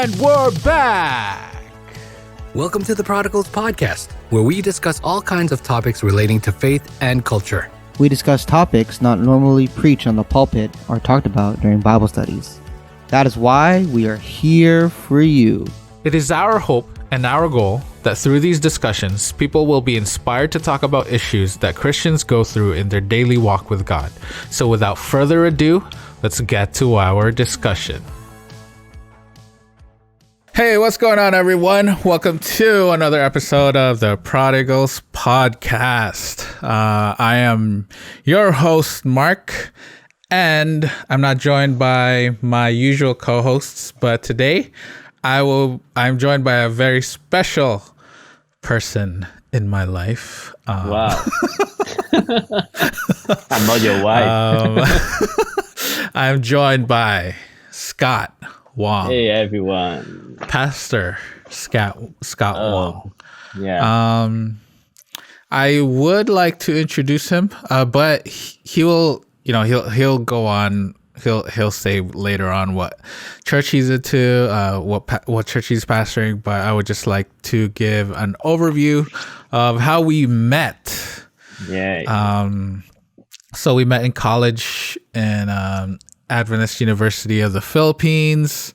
And we're back! Welcome to the Prodigals Podcast, where we discuss all kinds of topics relating to faith and culture. We discuss topics not normally preached on the pulpit or talked about during Bible studies. That is why we are here for you. It is our hope and our goal that through these discussions, people will be inspired to talk about issues that Christians go through in their daily walk with God. So without further ado, let's get to our discussion. Hey, what's going on, everyone? Welcome to another episode of the Prodigals Podcast. I am your host, Mark, and I'm not joined by my usual co-hosts, but today I'm joined by a very special person in my life. Wow. I'm not your wife. I'm joined by Scott Wong. Hey, everyone. Pastor Scott Wong. Yeah. I would like to introduce him, but he'll go on. He'll say later on what church he's into, what church he's pastoring. But I would just like to give an overview of how we met. Yeah. So we met in college in Adventist University of the Philippines,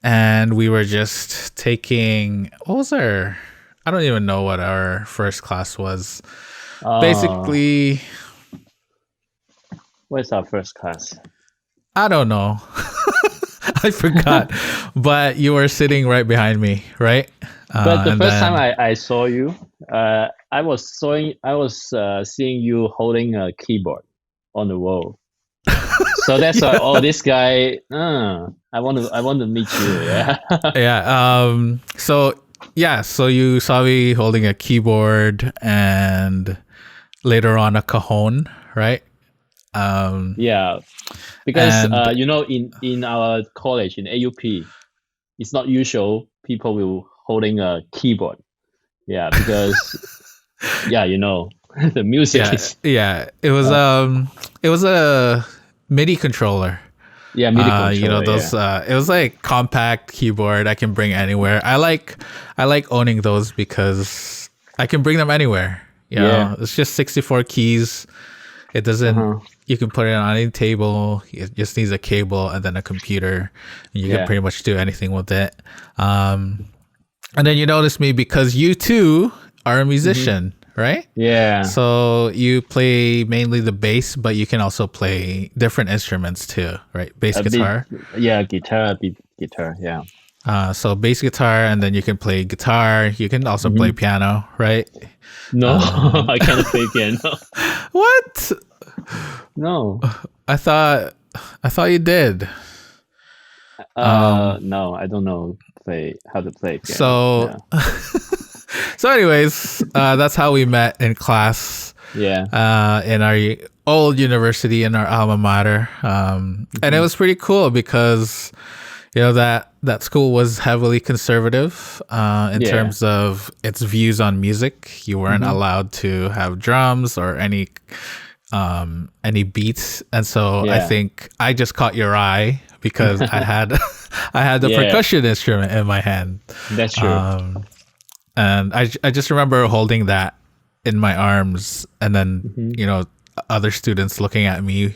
and we were just taking, I don't even know what our first class was. Basically, What's our first class? I don't know. I forgot. But you were sitting right behind me, right? But the first time I saw you, I was seeing you holding a keyboard on the wall. So that's why, this guy, I want to meet you. Yeah. Yeah. So you saw me holding a keyboard and later on a cajon, right? Yeah. Because in our college in AUP, it's not usual people will holding a keyboard. Yeah, because the music is. Yeah. It was a MIDI controller. Yeah, MIDI controller. Those. It was like compact keyboard I can bring anywhere. I like owning those because I can bring them anywhere. You know, it's just 64 keys. It doesn't. You can put it on any table. It just needs a cable and then a computer. And you can pretty much do anything with it. And then you notice me because you too are a musician, right? Yeah. So you play mainly the bass, but you can also play different instruments too, right? Bass guitar. Guitar. Yeah. So bass guitar, and then you can play guitar. You can also play piano, right? No, I can't play piano. What? No. I thought you did. No, I don't know how to play piano. So anyways, that's how we met in class. Yeah. In our old university, in our alma mater. And it was pretty cool because that school was heavily conservative in terms of its views on music. You weren't allowed to have drums or any beats, and so I think I just caught your eye because I had the percussion instrument in my hand. That's true. And I just remember holding that in my arms, and then other students looking at me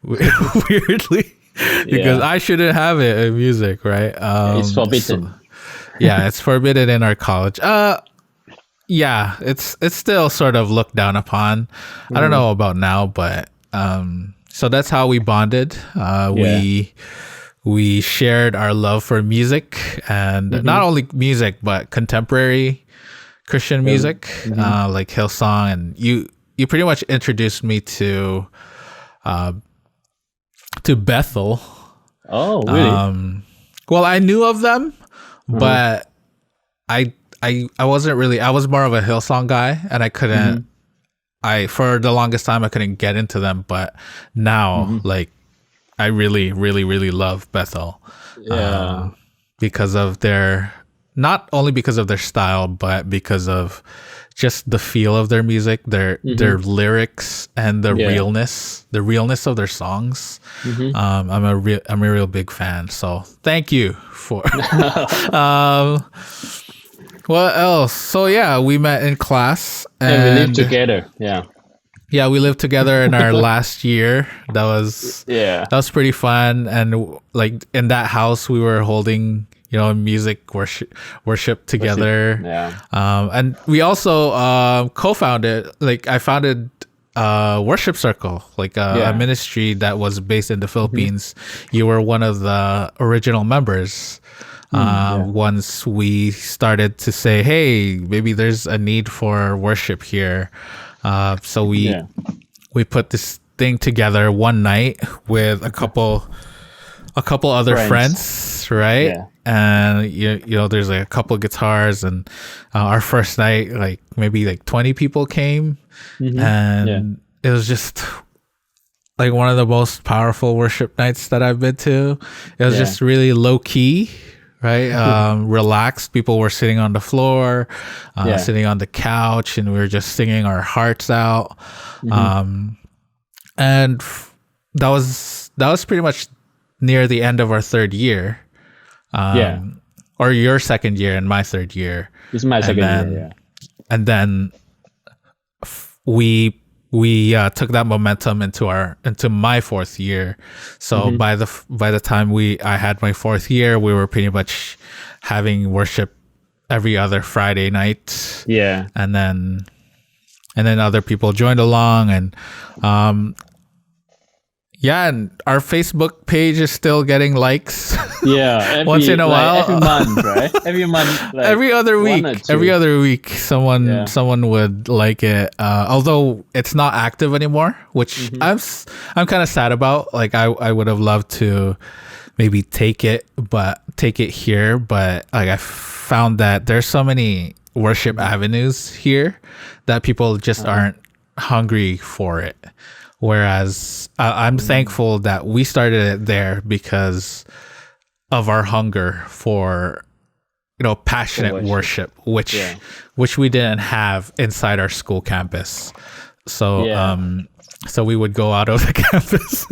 weirdly because I shouldn't have it in music, right? It's forbidden. It's forbidden in our college. It's still sort of looked down upon. I don't know about now, but so that's how we bonded. We shared our love for music, and not only music but contemporary Christian music, like Hillsong, and you pretty much introduced me to Bethel. Oh, really? Well, I knew of them, but I wasn't really. I was more of a Hillsong guy, and I couldn't. For the longest time I couldn't get into them, but now I really, really, really love Bethel. Yeah. Because of not only because of their style, but because of just the feel of their music, their lyrics, and the Yeah. realness of their songs. I'm a real big fan. So thank you for. What else? So yeah, we met in class, And we live together. Yeah. Yeah, we lived together in our last year. That was pretty fun. And like in that house, we were holding, you know, music worship together. Yeah. And we also co-founded, like I founded Worship Circle, like a ministry that was based in the Philippines. You were one of the original members. Once we started to say, hey, maybe there's a need for worship here. So we put this thing together one night with a couple other friends, right? Yeah. And you know, there's like a couple guitars, and our first night, like maybe like 20 people came, and it was just like one of the most powerful worship nights that I've been to. It was just really low key. Right, relaxed. People were sitting on the floor, sitting on the couch, and we were just singing our hearts out. And that was pretty much near the end of our third year. Or your second year and my third year. This is my second year. Yeah. And then we took that momentum into my fourth year. So by the time I had my fourth year, we were pretty much having worship every other Friday night. Yeah. And then other people joined along, and and our Facebook page is still getting likes. Yeah, once in a while, every month, right? Every month, like every other week. Every other week, someone would like it. Although it's not active anymore, which I'm kind of sad about. Like I would have loved to maybe take it here, but like I found that there's so many worship avenues here that people just aren't hungry for it. Whereas I'm thankful that we started it there because of our hunger for, you know, passionate worship, which we didn't have inside our school campus. So so we would go out of the campus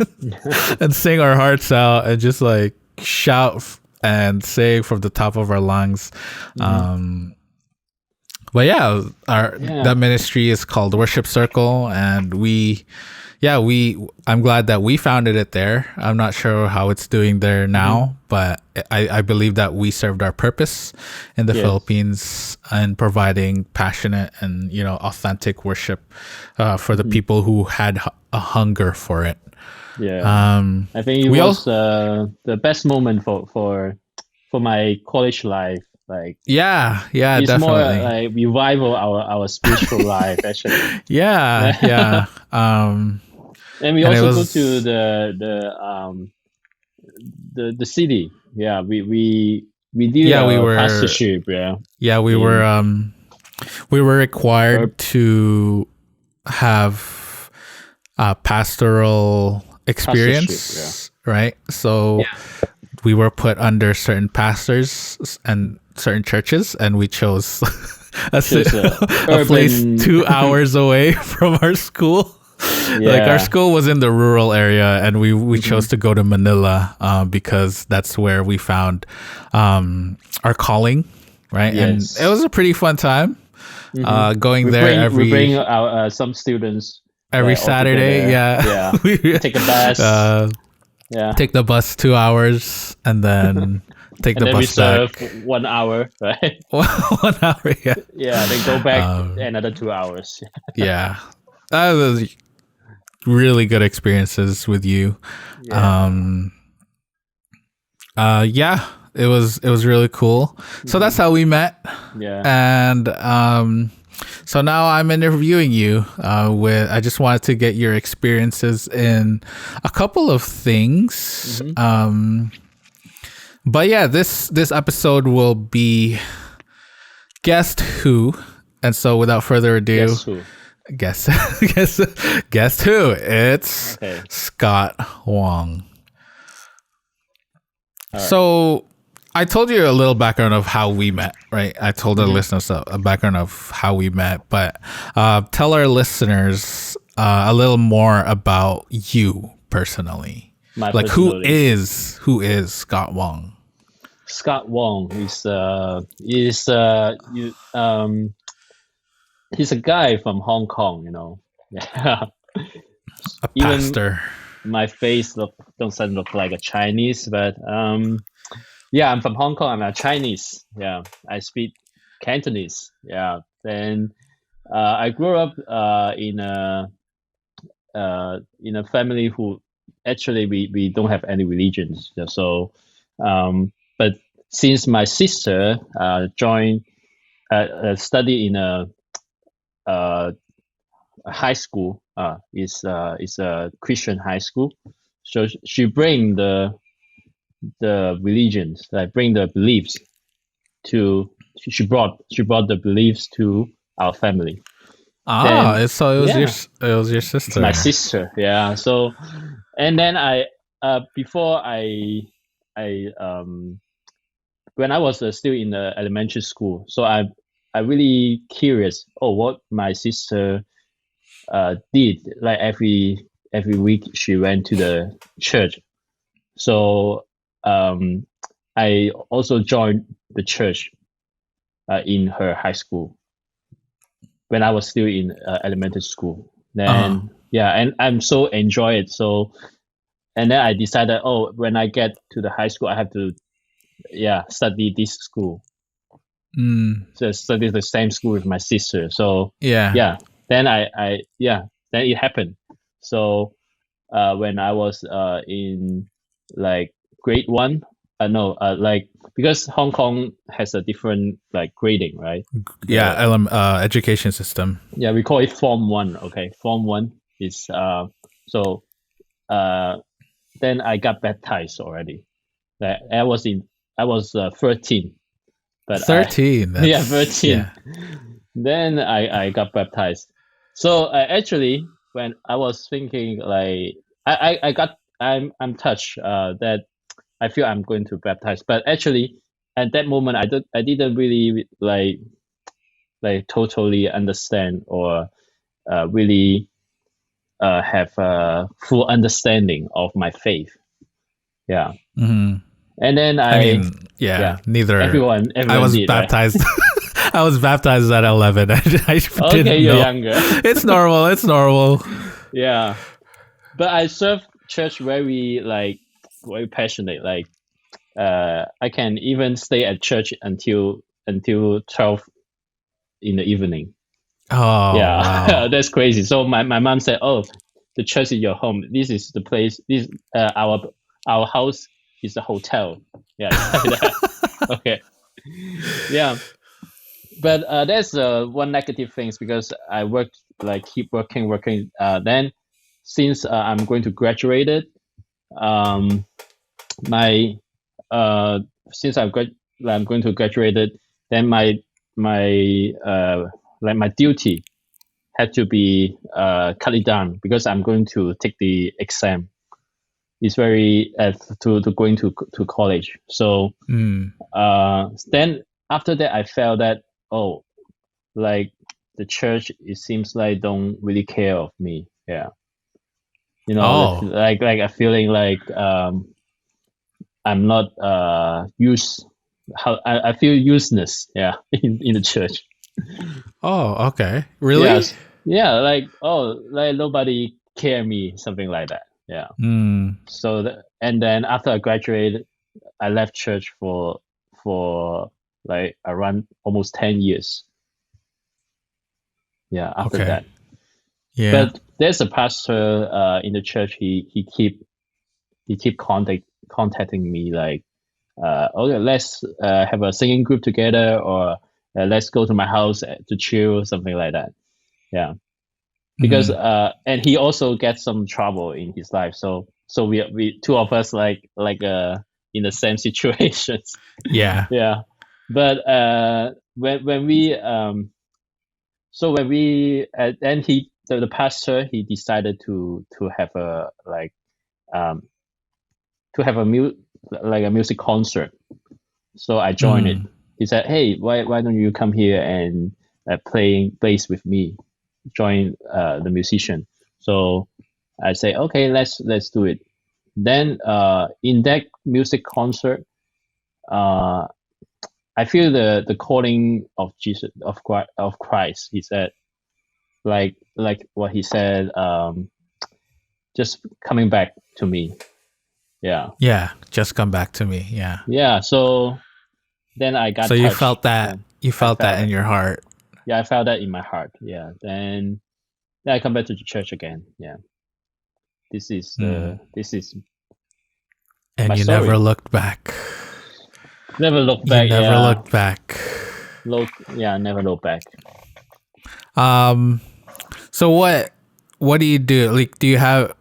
and sing our hearts out and just like shout and sing from the top of our lungs. But that ministry is called Worship Circle, and I'm glad that we founded it there. I'm not sure how it's doing there now, but I believe that we served our purpose in the Philippines in providing passionate and, you know, authentic worship for the people who had a hunger for it. Yeah. I think it was the best moment for my college life. Like it's definitely more like revival our spiritual life actually. And we also go to the city. Yeah, we did pastorship. We were required to have pastoral experience, right? So we were put under certain pastors and certain churches, and we chose a place 2 hours away from our school. Like our school was in the rural area, and we chose to go to Manila because that's where we found our calling, right? And it was a pretty fun time going there. We bring our some students every Saturday. We take a bus. Take the bus 2 hours, and then take the bus back. 1 hour, right? 1 hour, then go back another 2 hours. That was really good experiences with you. It was really cool. So that's how we met. And so now I'm interviewing you I just wanted to get your experiences in a couple of things. But this episode will be Guest Who. And so without further ado, guess who? It's Scott Wong. So I told you a little background of how we met, right? I told the listeners a background of how we met, but tell our listeners a little more about you personally. Like who is Scott Wong? Scott Wong he's a guy from Hong Kong, you know. Yeah. A Even pastor. my face doesn't look like a Chinese, but yeah, I'm from Hong Kong. I'm a Chinese. Yeah, I speak Cantonese. Yeah, then I grew up in a family who actually we don't have any religions. Yeah, so, but since my sister joined study in uh, a high school, is a Christian high school, so she bring the religions, like bring the beliefs to she brought the beliefs to our family. Then So it was yeah, your it's my sister. sister. Yeah. So, and then before I when I was still in the elementary school, so I really curious. Oh, what my sister did, like every week she went to the church. So I also joined the church in her high school when I was still in elementary school. Uh-huh. Then yeah, and I'm so enjoy it. So, and then I decided, oh, when I get to the high school, I have to study this school. Mm, So study the same school with my sister. So yeah. yeah, then then it happened. So when I was in like grade one, no, like because Hong Kong has a different like grading, right? The Yeah, education system. Yeah, we call it Form One. Okay, Form One is so uh then I got baptized already. Like I was 13, but I 13. yeah, That's 13. yeah. Then I got baptized. So actually, when I was thinking like I'm touched that I feel I'm going to baptize, but actually at that moment I didn't really like totally understand or really have a full understanding of my faith. Yeah, Hmm. and then I mean, yeah, yeah, neither. I everyone was did, right? baptized. I was baptized at 11. I Okay, didn't you're know. younger. It's normal. It's normal. Yeah, but I serve church very passionate. Like I can even stay at church until 12 in the evening. Oh, Yeah, wow. that's crazy. So my mom said, "Oh, the church is your home. This is the place. This our house is the hotel." Yeah, it's like that. Okay. Yeah, but there's one negative things because I worked like keep working. Then since I'm going to graduate it, um, my uh, since I'm going to graduate it, then my like my duty had to be cut it down because I'm going to take the exam. It's very to going to college. So Mm. then after that, I felt that oh, like the church, it seems like don't really care of me. Yeah, you know, Oh, like a feeling like I'm not I feel useless. Yeah, in the church. oh, okay. Really? Yes. Yeah, like oh, like nobody care me, something like that. Yeah. Mm. So and then after I graduated, I left church for like around almost 10 years. Yeah, after Okay. that. Yeah. But there's a pastor in the church. He keep contacting me like, okay, let's have a singing group together, or let's go to my house to chill, something like that. Yeah. Because Hmm. and he also gets some trouble in his life, so we two of us like in the same situations. Yeah. Yeah, but when we so when we then the pastor, he decided to have a like um to have a like a music concert So I joined it. He said, "Hey, why don't you come here and play bass with me? Join the musician." So I say, "Okay, let's do it." Then in that music concert, uh, I feel the calling of Jesus of Christ. He said, like what he said, just coming back to me. Yeah. Yeah, just come back to me. Yeah. Yeah. So then I got So you touched. felt that. Yeah. You felt that in it. your heart. Yeah, I felt that in my heart. Yeah. Then I come back to the church again. Yeah. This is And my you story. never looked back. Never look back. You never looked back. Never look back. So what do you do? Like, do you have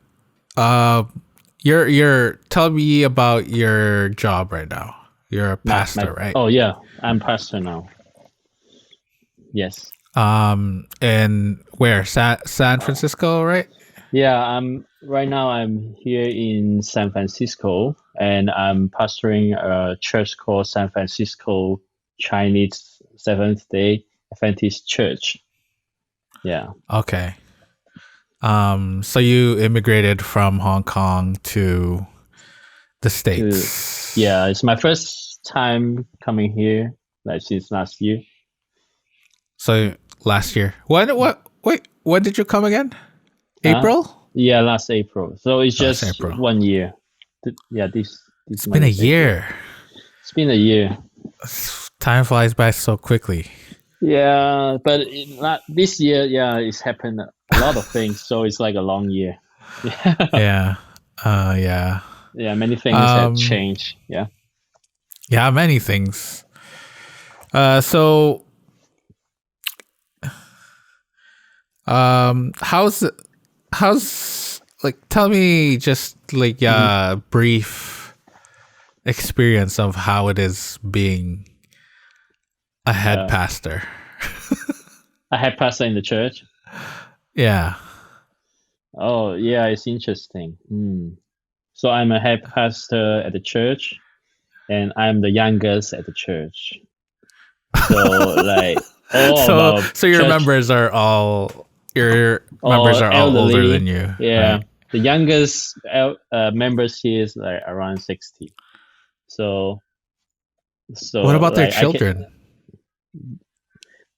your tell me about your job right now. You're a pastor, right? Oh yeah, I'm pastor now. Yes. And where? San Francisco, right? Yeah, right now I'm here in San Francisco, and I'm pastoring a church called San Francisco Chinese Seventh-day Adventist Church. Yeah. Okay. So you immigrated from Hong Kong to the States. Yeah, it's my first time coming here, like since last year. So last year. When did you come again? April? Yeah, last April. So it's just April. 1 year. Yeah, this It's been a year. It's been a year. Time flies by so quickly. Yeah, but this year, yeah, it's happened a lot of things. So it's like a long year. Yeah. Yeah. Yeah, many things have changed. Yeah. Yeah, many things. So how's like, tell me just like a brief experience of how it is being a head pastor. A head pastor in the church? Yeah. Oh, yeah, it's interesting. So I'm a head pastor at the church, and I'm the youngest at the church. So like so your members are all older than you. Yeah. Right? The youngest members here is like around 60. So what about their like, children?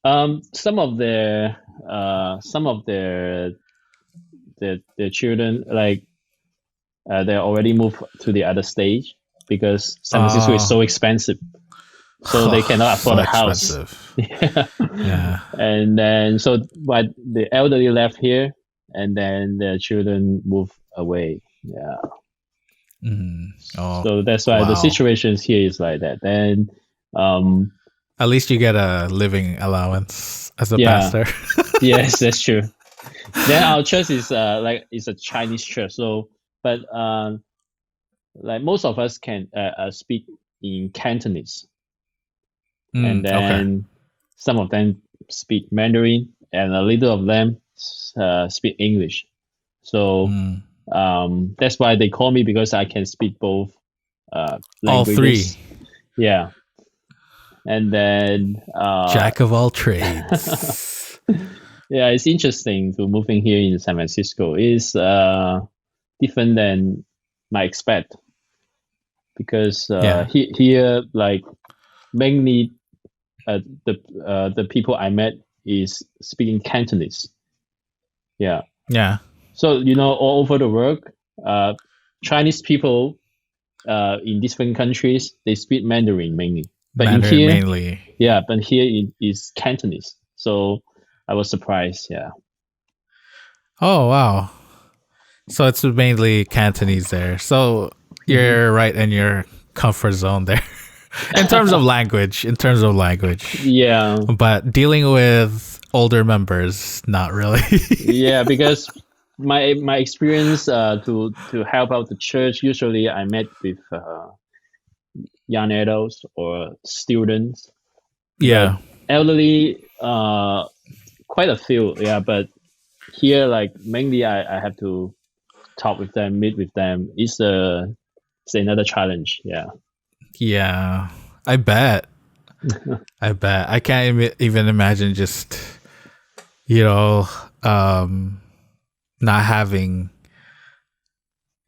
Some of their children, like they already moved to the other stage because San Francisco is so expensive, so they cannot afford a house. Yeah. And then but the elderly left here, and then their children move away. Yeah. So that's why the situations here is like that. Then at least you get a living allowance as a pastor. Yes, that's true. Then our church is it's a Chinese church, so but like most of us can speak in Cantonese, and then some of them speak Mandarin, and a little of them speak English. So that's why they call me, because I can speak both languages. All three. Yeah. And then jack of all trades. Yeah, it's interesting to moving here in San Francisco. It's different than my expect, because here, like, mainly the people I met is speaking Cantonese. Yeah. Yeah. So all over the world, Chinese people in different countries, they speak Mandarin mainly. But Mandarin in here, mainly. Yeah, but here it is Cantonese. So I was surprised. Yeah. Oh wow! So it's mainly Cantonese there. So you're right in your comfort zone there, in terms of language. Yeah. But dealing with older members, not really. Yeah, because my experience to help out the church, usually I met with young adults or students. Yeah. But elderly, quite a few. Yeah, but here, like, mainly I have to talk with them, meet with them. It's another challenge. Yeah. Yeah. I bet. I bet. I can't even imagine just, not having,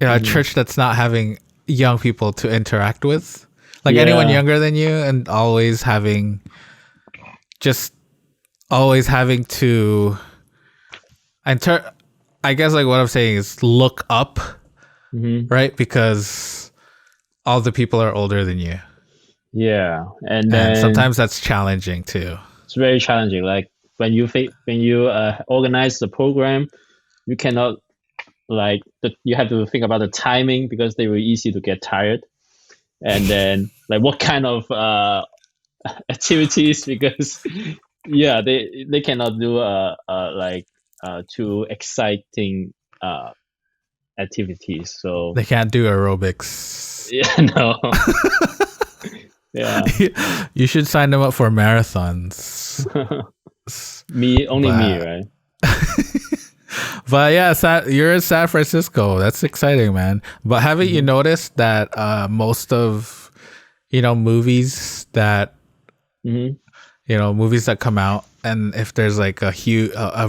a church that's not having young people to interact with. Like anyone younger than you, and always having to, I guess like what I'm saying is look up, right? Because all the people are older than you. Yeah, and then sometimes that's challenging too. It's very challenging. Like when you organize the program, you cannot you have to think about the timing because they were easy to get tired, and then like what kind of activities, because they cannot do too exciting activities, so they can't do aerobics. No. Yeah, you should sign them up for marathons. me, right? But yeah, you're in San Francisco. That's exciting, man. But haven't you noticed that most of movies that movies that come out, and if there's like a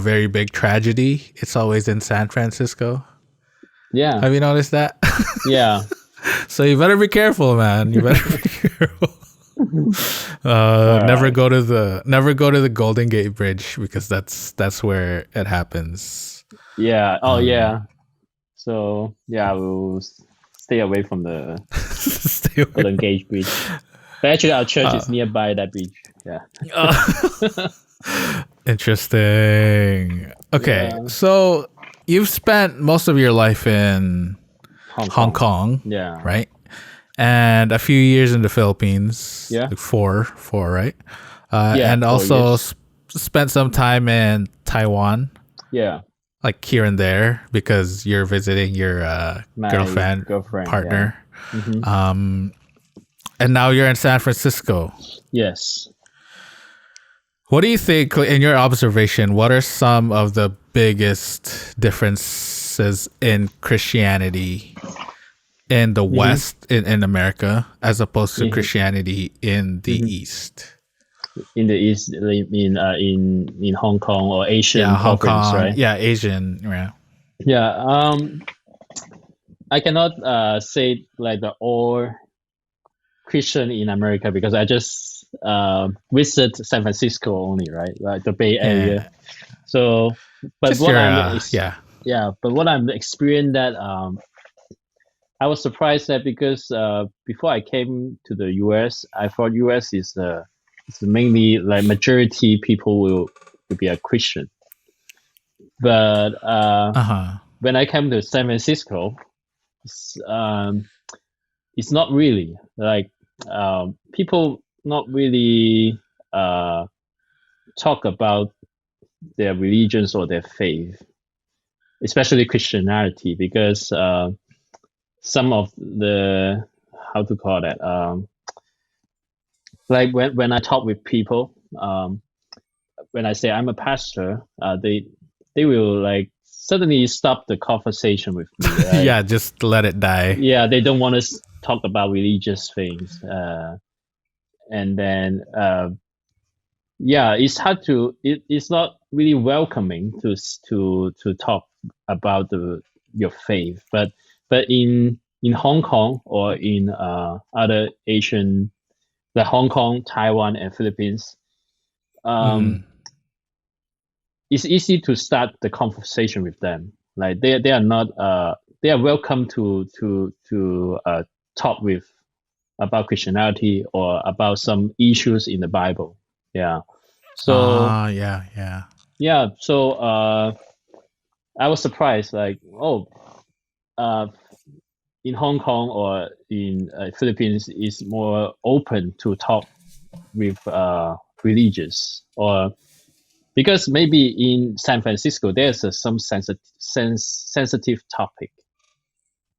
very big tragedy, it's always in San Francisco? Yeah. Have you noticed that? Yeah. So you better be careful, man. You better be careful. Never go to the Golden Gate Bridge, because that's where it happens. Yeah. Oh, yeah. So yeah, we'll stay away from the Golden Gate Bridge. But actually, our church is nearby that beach. Yeah. Interesting. Okay, so you've spent most of your life in Hong Kong. Yeah. Right? And a few years in the Philippines. Yeah. Like four, right? And also spent some time in Taiwan. Yeah. Like here and there, because you're visiting your girlfriend, partner. Yeah. And now you're in San Francisco. Yes. What do you think, in your observation, what are some of the biggest differences in Christianity in the West, in America, as opposed to Christianity in the East? In the East, in Hong Kong or Asian province, right? Yeah, Asian. Yeah. Yeah. I cannot say like the all Christian in America, because I just visit San Francisco only, right? Like the Bay Area. Yeah. So, but just what but what I'm experiencing that I was surprised that, because before I came to the US, I thought US is mainly like majority people will be a Christian. But when I came to San Francisco, it's not really like people not really talk about their religions or their faith, especially Christianity, because some of the, how to call that, like when I talk with people, when I say I'm a pastor, they will like suddenly stop the conversation with me. Right? Yeah, just let it die. Yeah, they don't want to talk about religious things, and then it's hard to. It's not really welcoming to talk about your faith, but in Hong Kong or in other Asian, like Hong Kong, Taiwan, and Philippines, it's easy to start the conversation with them. Like they are not they are welcome to talk with about Christianity or about some issues in the Bible. Yeah. So yeah. So I was surprised, like, in Hong Kong or in Philippines is more open to talk with religious, or because maybe in San Francisco there's some sensitive topic,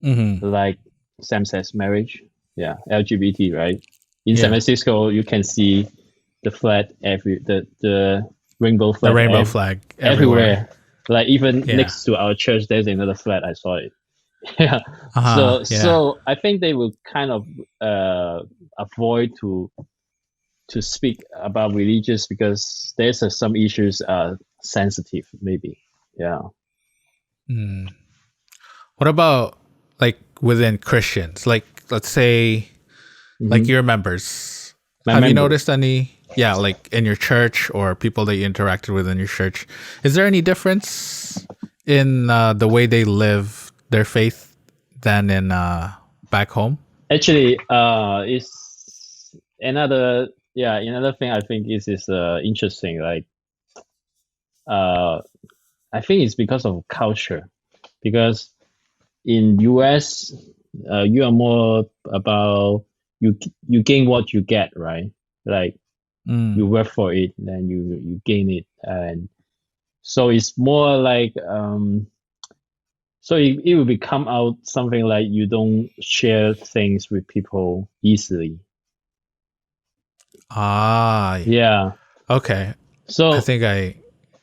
like same-sex marriage, LGBT, right? In San Francisco, you can see the flag the rainbow flag, flag everywhere. Like even next to our church, there's another flag. I saw it. So I think they will kind of avoid to speak about religious because there's some issues are sensitive maybe. Yeah. What about like within Christians? Like let's say like your members. My Have you members. noticed any like in your church or people that you interacted with in your church? Is there any difference in the way they live their faith than in back home? Actually, it's another thing I think is interesting. Like, I think it's because of culture. Because in US, you are more about you gain what you get, right? Like you work for it, then you gain it, and so it's more like so it will become out something like you don't share things with people easily. Yeah. Okay. So I think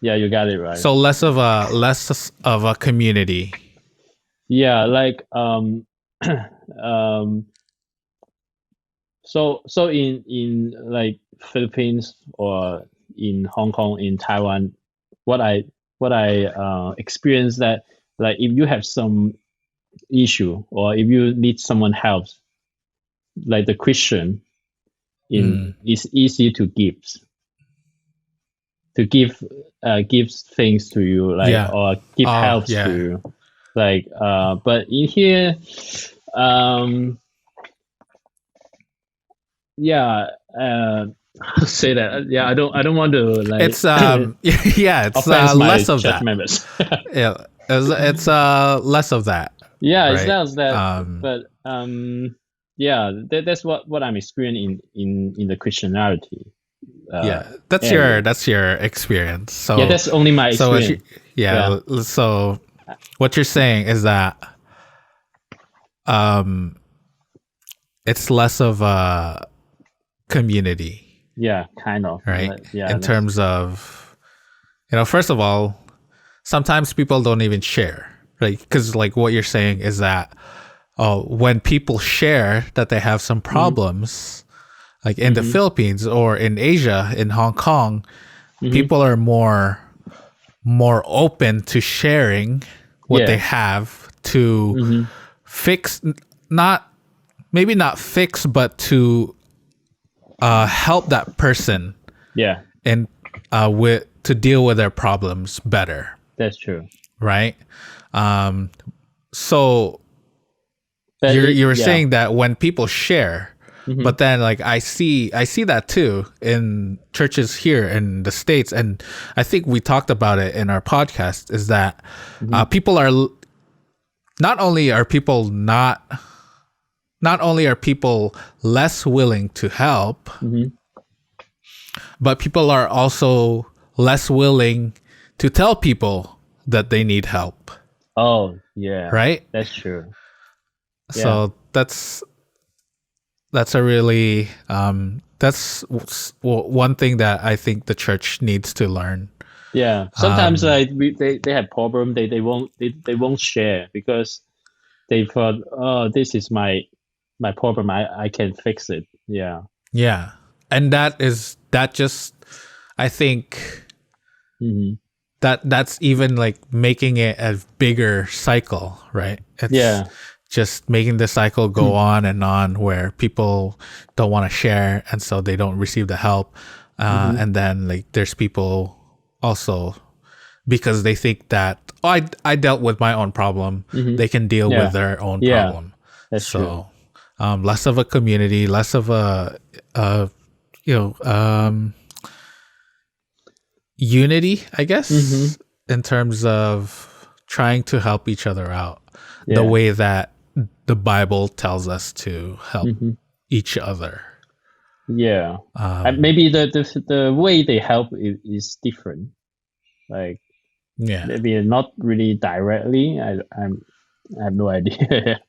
you got it right. so less of a community. Yeah, like so in like Philippines or in Hong Kong, in Taiwan, what I experienced that like if you have some issue or if you need someone help, like the Christian it's easy to give things to you, like or give helps to you, like but in here I'll say that I don't want to like It's it's offense my less of church that. members. Yeah, it's less of that. Yeah, right? it's not that, but that's what I'm experiencing in the Christianity. That's area. your experience. So Yeah, that's only my so experience. so what you're saying is that it's less of a community. Yeah, kind of. Right? Yeah. In terms of, first of all, sometimes people don't even share, right? Because like what you're saying is that when people share that they have some problems, like in the Philippines or in Asia, in Hong Kong, people are more open to sharing what they have to fix, maybe not fix, but to help that person. Yeah. And to deal with their problems better. That's true. Right? So you were saying that when people share, but then like I see that too in churches here in the States, and I think we talked about it in our podcast, is that people are not only are people less willing to help, but people are also less willing to tell people that they need help. Oh, yeah. Right? That's true. Yeah. So that's a really that's one thing that I think the church needs to learn. Yeah. Sometimes like they have problem, they won't share because they thought, oh, this is my problem, I can fix it. Yeah. Yeah. And that just, I think that's even like making it a bigger cycle, right? It's just making the cycle go on and on, where people don't want to share, and so they don't receive the help. And then like there's people also, because they think that, oh, I dealt with my own problem, they can deal with their own problem. That's so true. Less of a community, less of a unity, I guess, in terms of trying to help each other out the way that the Bible tells us to help each other. Yeah. And maybe the way they help is different. Like, maybe not really directly. I have no idea.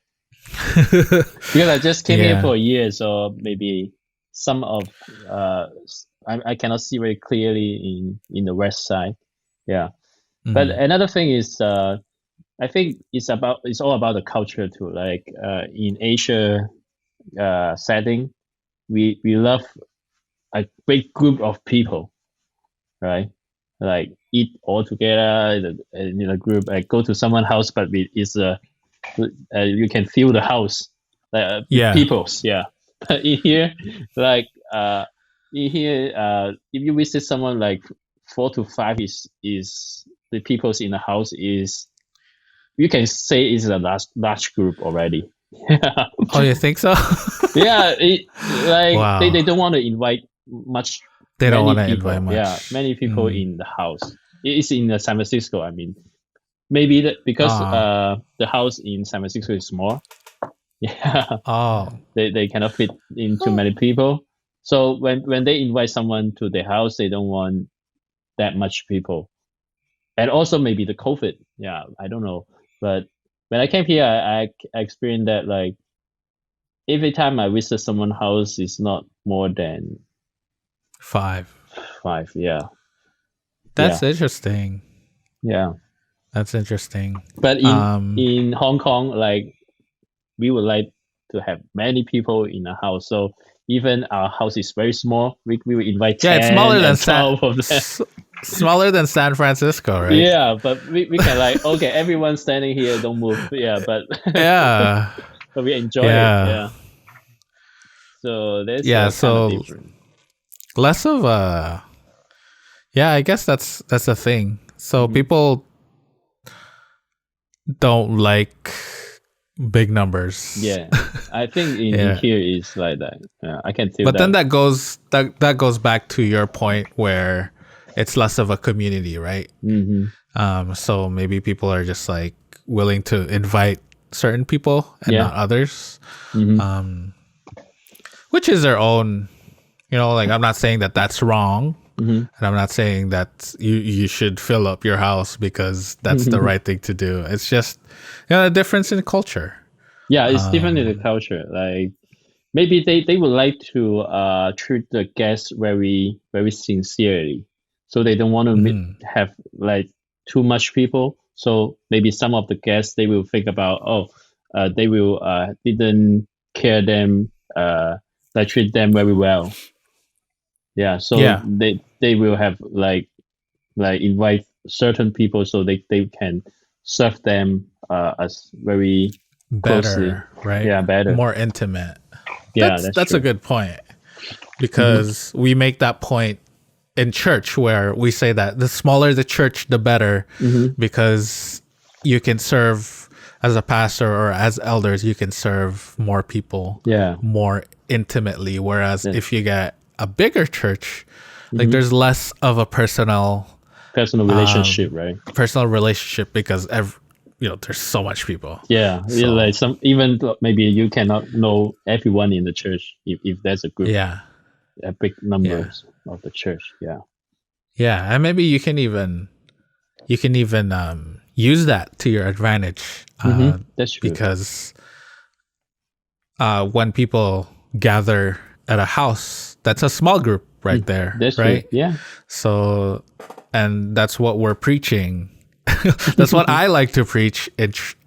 Because I just came here for a year, so maybe some of I cannot see very clearly in the west side. Yeah. But another thing is I think it's all about the culture too. Like in Asia setting, we love a big group of people, right? Like eat all together in a group. Like go to someone's house, but you can feel the house, Yeah. people's. Yeah. But in here, like if you visit someone, like 4 to 5 is the people's in the house is, you can say it's a large group already. Yeah. Oh, you think so? Yeah, like Wow. they don't want to invite much They don't many want to people. invite Yeah, much. many people in the house. It's in San Francisco. I mean, maybe because the house in San Francisco is small. Yeah, Oh. they cannot fit in too many people. So when they invite someone to their house, they don't want that much people. And also maybe the COVID. Yeah, I don't know. But when I came here, I experienced that, like every time I visit someone's house, it's not more than 5. 5. Yeah, That's yeah, interesting. yeah. That's interesting. But in Hong Kong, like we would like to have many people in a house. So even our house is very small, we will invite Yeah, it's 10 smaller than and 12 of them. smaller than San Francisco, right? Yeah, but we can like, okay, everyone standing here, don't move. Yeah, but Yeah. but we enjoy it. Yeah. Yeah. So that's Yeah, kind of so different. less of a yeah, I guess that's the thing. So people don't like big numbers. Yeah, I think in here is like that. Yeah, I can feel But that. then that goes back to your point where it's less of a community, right? So maybe people are just like willing to invite certain people and not others, which is their own. Like I'm not saying that that's wrong, and I'm not saying that you should fill up your house because that's the right thing to do. It's just a difference in culture. Yeah, it's different in the culture. Like maybe they would like to treat the guests very very sincerely, so they don't want to have like too much people. So maybe some of the guests, they will think about, they will didn't care them, like treat them very well. Yeah, so Yeah. they will have like invite certain people so they can serve them as very closely. Better, right? Yeah, better. More intimate. Yeah, That's true. a good point, because we make that point in church where we say that the smaller the church, the better, because you can serve as a pastor or as elders, you can serve more people more intimately. Whereas if you get a bigger church, like there's less of a personal relationship, right? Personal relationship, because there's so much people. Yeah, like even maybe you cannot know everyone in the church if there's a group. Yeah. A big numbers of the church. Yeah. Yeah, and maybe you can even use that to your advantage. That's true. Because when people gather at a house, that's a small group right there. That's right. True. Yeah. So, and that's what we're preaching. That's what I like to preach.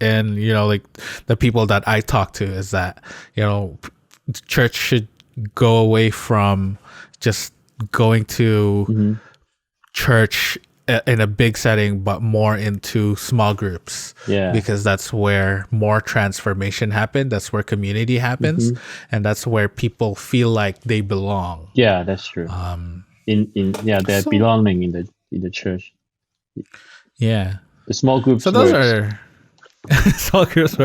And like the people that I talk to is that church should go away from just going to church in a big setting, but more into small groups. Yeah. Because that's where more transformation happens. That's where community happens, and that's where people feel like they belong. Yeah, that's true. They're belonging in the church. Yeah. The small groups. So those are small groups.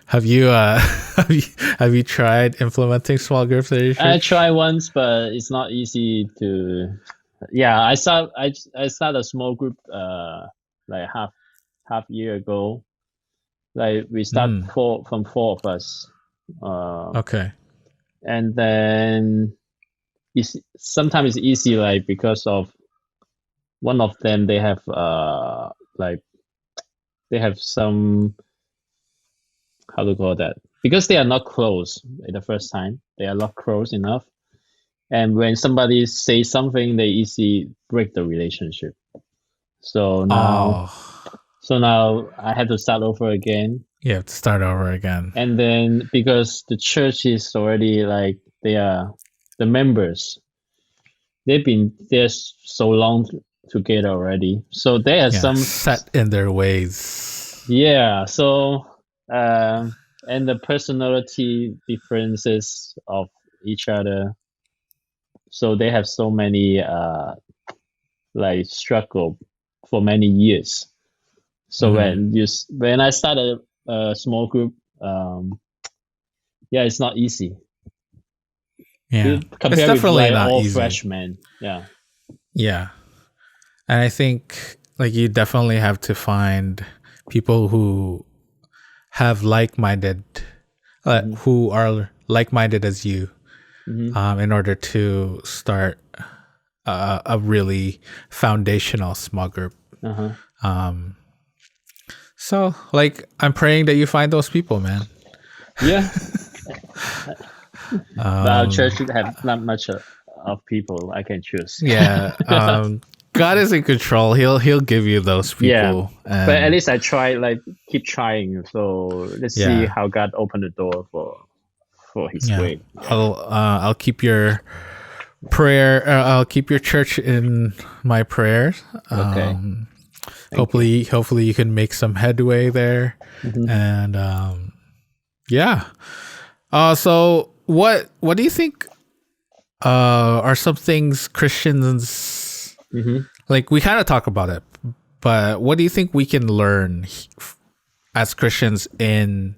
Have you tried implementing small groups at your church? I tried once, but it's not easy to. Yeah, I started a small group like half year ago. Like we start from 4 of us. Okay. And then sometimes it's easy, like because of one of them, they have some, how to call that, because they are not close the first time, they are not close enough, and when somebody says something, they easily break the relationship. So now So now I had to start over again. You have to start over again. And then because the church is already like they are the members, they've been there so long together already. So there are some set in their ways. Yeah. So and the personality differences of each other. So they have so many like struggle for many years. So when I started a small group, yeah, it's not easy. Yeah, compared it's definitely with like not all easy. freshmen. Yeah. Yeah, and I think like you definitely have to find people who have like-minded, who are like-minded as you, in order to start a really foundational small group. So like I'm praying that you find those people, man. Yeah. But our church should have not much of people I can choose. Yeah. God is in control. He'll give you those people. Yeah. But at least I try, like, keep trying. So let's see how God opened the door for His way. Yeah. I'll keep your prayer. I'll keep your church in my prayers. Okay. Hopefully you can make some headway there. And yeah. So what do you think are some things Christians like? We kind of talk about it, but what do you think we can learn as Christians in,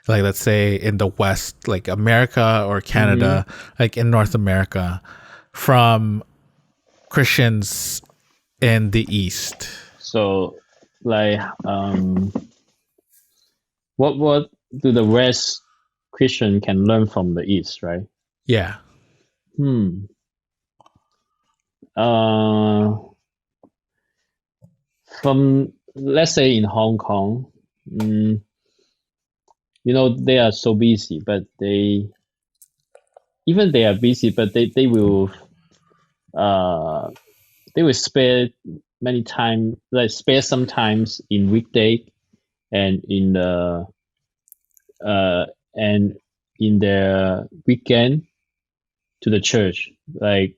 like, let's say in the West, like America or Canada, like in North America, from Christians in the East? So, like, what do the West Christian can learn from the East, right? Yeah. From, let's say, in Hong Kong, you know, they are so busy, but they are busy, but they will spare many time, like spare sometimes in weekday and in the and in their weekend to the church, like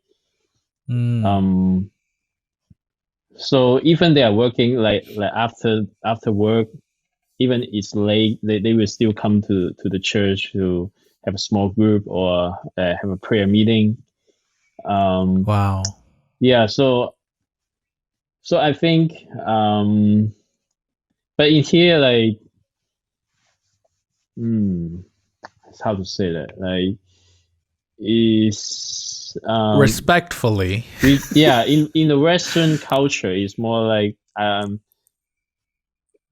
so even they are working like after work, even it's late, they will still come to the church to have a small group or have a prayer meeting. Wow. Yeah, so I think but in here, like, it's how to say that, like, is respectfully. In the Western culture, it's more like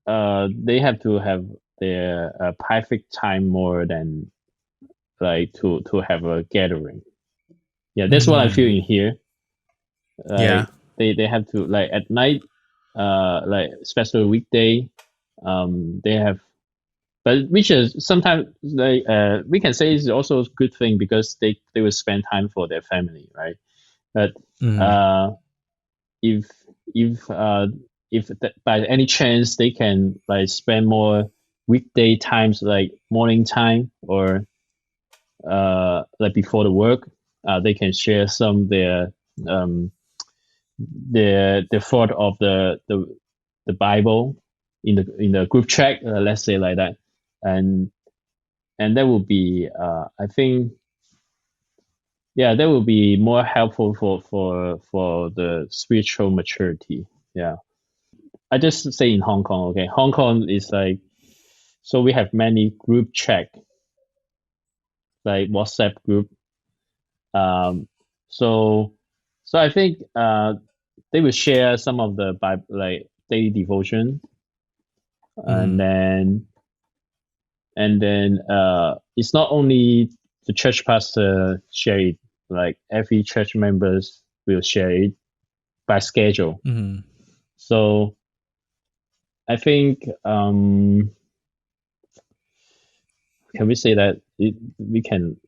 they have to have their private time more than like to have a gathering. Yeah, that's what I feel in here. Like, they have to, like, at night, like especially weekday, they have, but which is sometimes, like, we can say is also a good thing because they will spend time for their family, right? But if by any chance they can, like, spend more weekday times, like morning time or like before the work, they can share some their thought of the Bible in the group chat, let's say like that, and that will be I think, yeah, that will be more helpful for the spiritual maturity. Yeah, I just say in Hong Kong. Okay, Hong Kong is like, so we have many group chat, like WhatsApp group. So I think they will share some of the Bible, like daily devotion, and then it's not only the church pastor share it, like every church members will share it by schedule. So I think can we say that we can,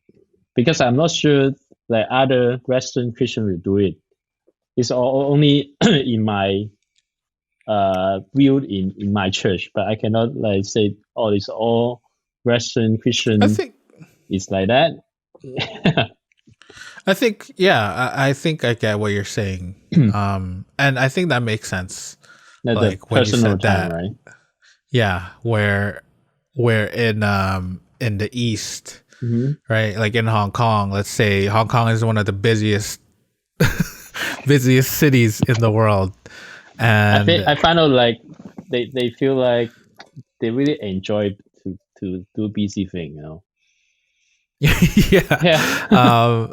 because I'm not sure that other Western Christian will do it. It's only in my viewed in my church, but I cannot like say, oh, it's all Western Christian. I think It's like that. yeah, I think I get what you're saying. And I think that makes sense. Like the Like when you personal said time, that, right? yeah, where in the East, right? Like in Hong Kong, let's say Hong Kong is one of the busiest cities in the world. And I find out like they feel like they really enjoy to do busy thing, you know. yeah. Yeah.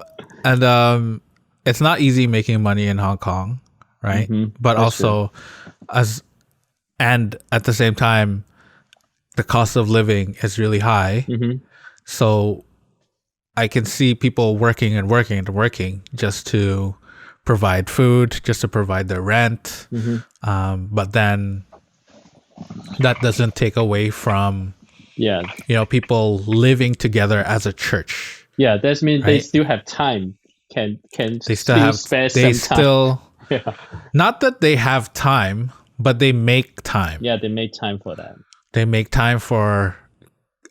And it's not easy making money in Hong Kong, right? But That's also and at the same time, the cost of living is really high. So I can see people working and working and working just to provide food, just to provide their rent. But then that doesn't take away from Yeah. people living together as a church. Yeah, that means they Right? still have time. Can They still have spare they some time. still Yeah. not that they have time, but they make time. Yeah, they make time for that. They make time for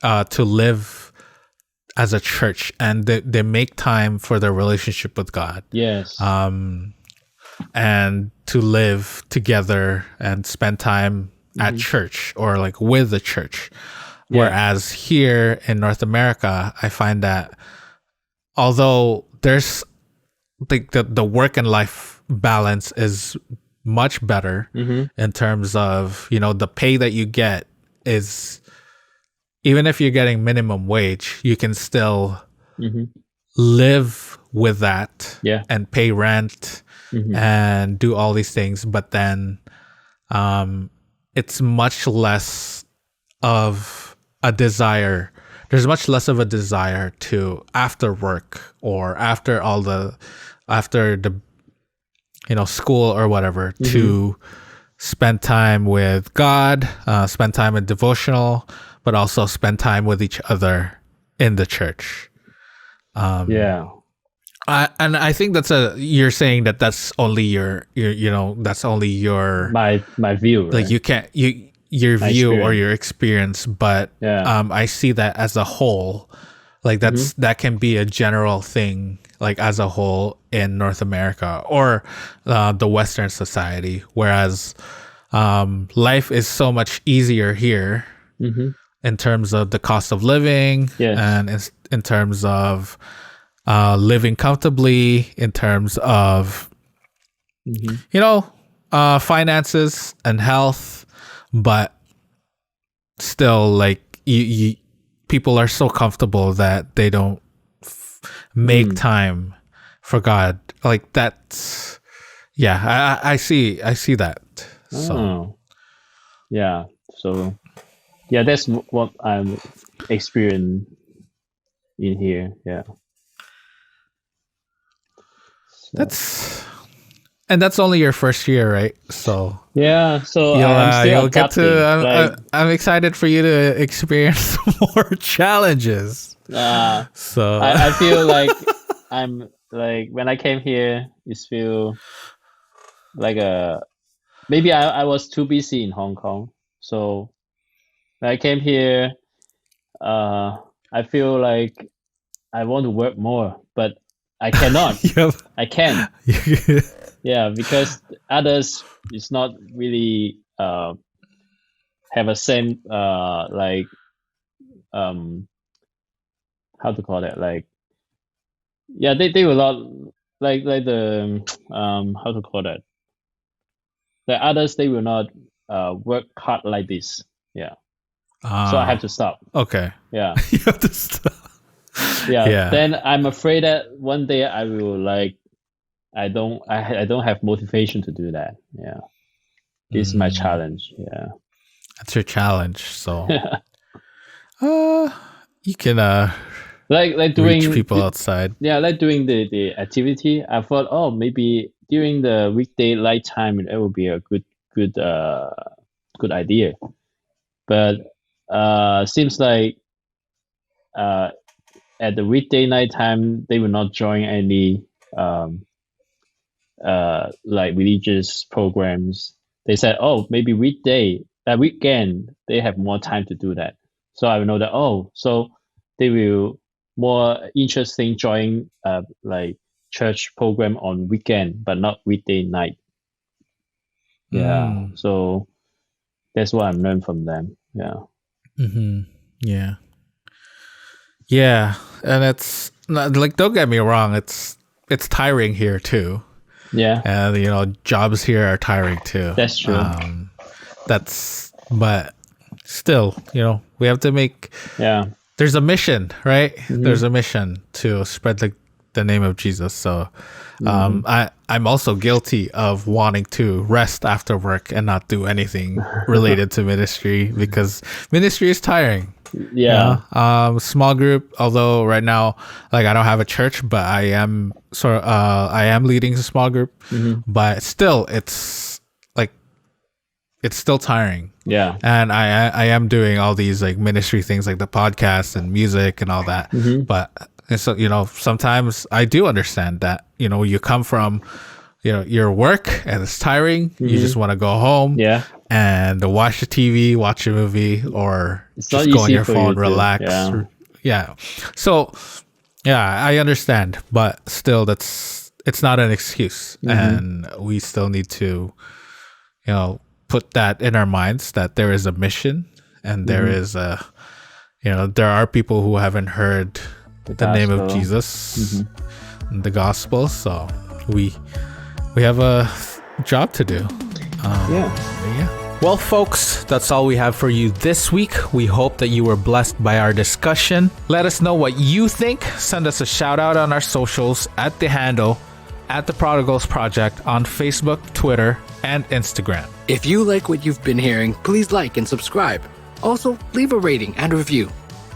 to live as a church, and they make time for their relationship with God. Yes. And to live together and spend time at church or like with the church. Yeah. Whereas here in North America, I find that although there's like the work and life balance is much better in terms of, the pay that you get is, even if you're getting minimum wage, you can still live with that and pay rent and do all these things. But then it's much less of a desire. There's much less of a desire to, after work or after the school or whatever, to spend time with God, spend time in devotional, but also spend time with each other in the church. Yeah. And I think you're saying that's only your that's only your My view, right? like you can't your My view or experience. your experience, but Yeah. I see that as a whole, like that can be a general thing, like as a whole in North America or the Western society, whereas life is so much easier here in terms of the cost of living, Yes. and in terms of living comfortably, in terms of finances and health. But still, like you people are so comfortable that they don't make time for God. Like that's, I see that. So Oh. Yeah. So yeah, that's what I'm experiencing in here. Yeah. So, that's only your first year, right? So yeah. So I'm still you'll get adapting. to. I'm excited for you to experience more challenges. So I feel like I'm like when I came here, it feel like maybe I was too busy in Hong Kong. So when I came here, I feel like I want to work more, but I cannot. I can't. Yeah, because others is not really have a same like how to call that, like they will not like the how to call that, the others they will not work hard like this. Yeah. So I have to stop. Okay. Yeah. You have to stop. Yeah. Then I'm afraid that one day I will like I don't have motivation to do that. Yeah. This is my challenge. Yeah. That's your challenge. So you can like doing reach people outside. Yeah, like doing the activity. I thought, oh, maybe during the weekday night time it would be a good idea. But seems like at the weekday night time they will not join any like religious programs. they said, oh, maybe weekend, they have more time to do that. So I know that, oh, so they will more interesting join like church program on weekend, but not weekday night. Yeah. So that's what I'm learned from them. Yeah. Yeah. Yeah. And it's not, like, don't get me wrong, it's tiring here too. Yeah. And jobs here are tiring too. That's true. But still, we have to make. Yeah. There's a mission, right? There's a mission to spread the name of Jesus. So, I'm also guilty of wanting to rest after work and not do anything related to ministry, because ministry is tiring. Yeah. Small group, although right now, like, I don't have a church, but I am leading a small group, but still it's still tiring. Yeah. And I am doing all these like ministry things, like the podcast and music and all that. But so, sometimes I do understand that, you come from, your work and it's tiring. You just want to go home and watch the TV, watch a movie, or it's just go on your phone, relax. Yeah. So, yeah, I understand, but still it's not an excuse. And we still need to, put that in our minds that there is a mission, and there is there are people who haven't heard the name of Jesus, the gospel. So we have a job to do. Yeah. Well, folks, that's all we have for you this week. We hope that you were blessed by our discussion. Let us know what you think. Send us a shout out on our socials at the handle at the Prodigals Project on Facebook, Twitter, and Instagram. If you like what you've been hearing, please like and subscribe. Also, leave a rating and review.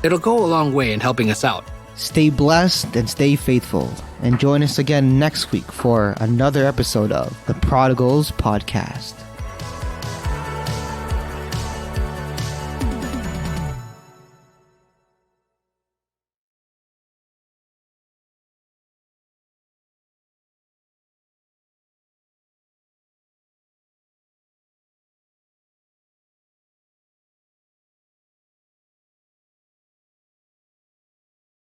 It'll go a long way in helping us out. Stay blessed and stay faithful. And join us again next week for another episode of the Prodigals Podcast.